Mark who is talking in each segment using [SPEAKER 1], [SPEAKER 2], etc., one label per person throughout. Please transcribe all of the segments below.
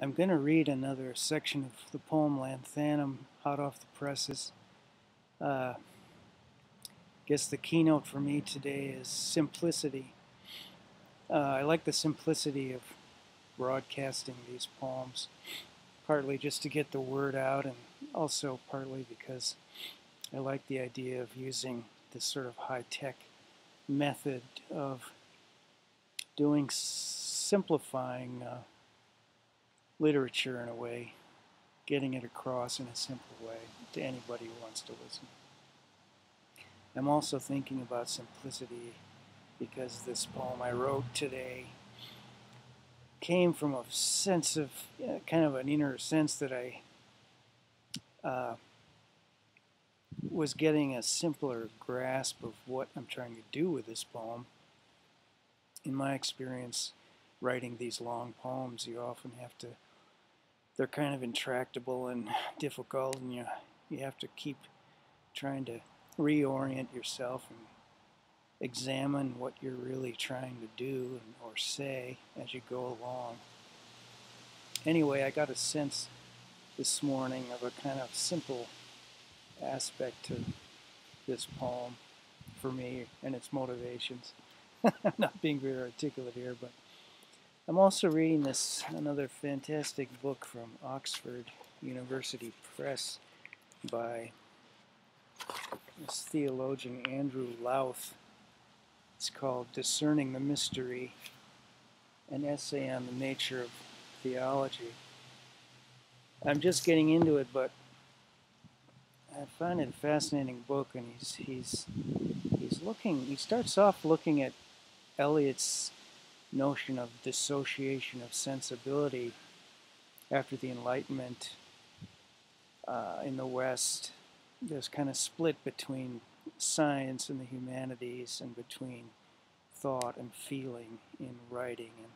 [SPEAKER 1] I'm going to read another section of the poem Lanthanum, hot off the presses. I guess the keynote for me today is simplicity. I like the simplicity of broadcasting these poems, partly just to get the word out, and also partly because I like the idea of using this sort of high-tech method of simplifying literature in a way, getting it across in a simple way to anybody who wants to listen. I'm also thinking about simplicity because this poem I wrote today came from a sense of, kind of an inner sense that I was getting a simpler grasp of what I'm trying to do with this poem. In my experience, writing these long poems, you often have to, they're kind of intractable and difficult, and you have to keep trying to reorient yourself and examine what you're really trying to do or say as you go along. Anyway, I got a sense this morning of a kind of simple aspect to this poem for me and its motivations. I'm not being very articulate here, but I'm also reading another fantastic book from Oxford University Press by this theologian Andrew Louth. It's called Discerning the Mystery, an essay on the nature of theology. I'm just getting into it, but I find it a fascinating book, and he starts off looking at Eliot's notion of dissociation of sensibility after the Enlightenment in the West. There's kind of split between science and the humanities and between thought and feeling in writing. And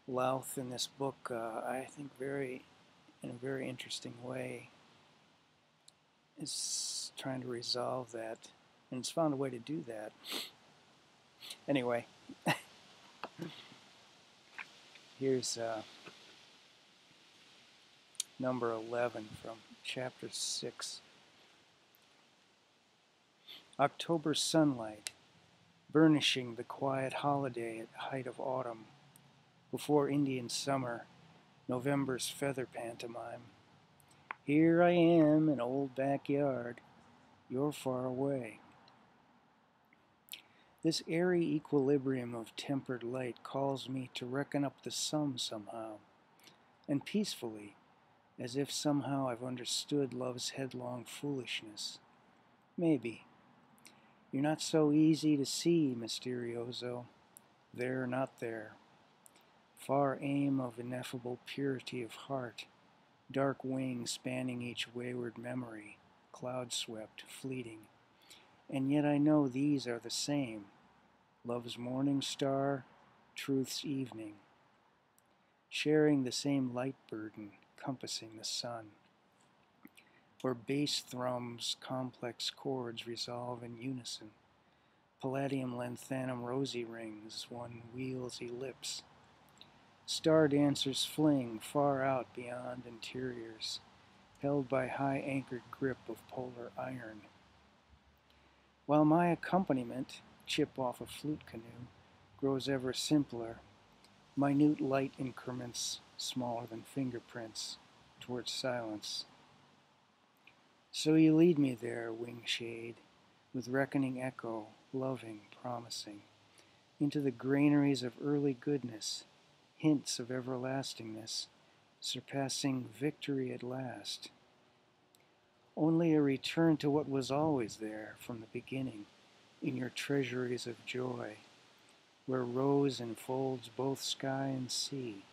[SPEAKER 1] Louth in this book, I think in a very interesting way, is trying to resolve that, and it's found a way to do that. Anyway, here's number 11 from chapter 6. October sunlight, burnishing the quiet holiday at the height of autumn, before Indian summer, November's feather pantomime. Here I am, an old backyard, you're far away. This airy equilibrium of tempered light calls me to reckon up the sum somehow, and peacefully, as if somehow I've understood love's headlong foolishness. Maybe. You're not so easy to see, Mysterioso. There, not there. Far aim of ineffable purity of heart, dark wings spanning each wayward memory, cloud-swept, fleeting. And yet I know these are the same, love's morning star, truth's evening, sharing the same light burden, compassing the sun, where bass thrums complex chords resolve in unison, palladium lanthanum rosy rings, one wheels ellipse, star dancers fling far out beyond interiors, held by high anchored grip of polar iron. While my accompaniment, chip off a flute canoe, grows ever simpler, minute light increments smaller than fingerprints towards silence. So you lead me there, wing shade, with reckoning echo, loving, promising, into the granaries of early goodness, hints of everlastingness, surpassing victory at last. Only a return to what was always there from the beginning, in your treasuries of joy, where rose enfolds both sky and sea,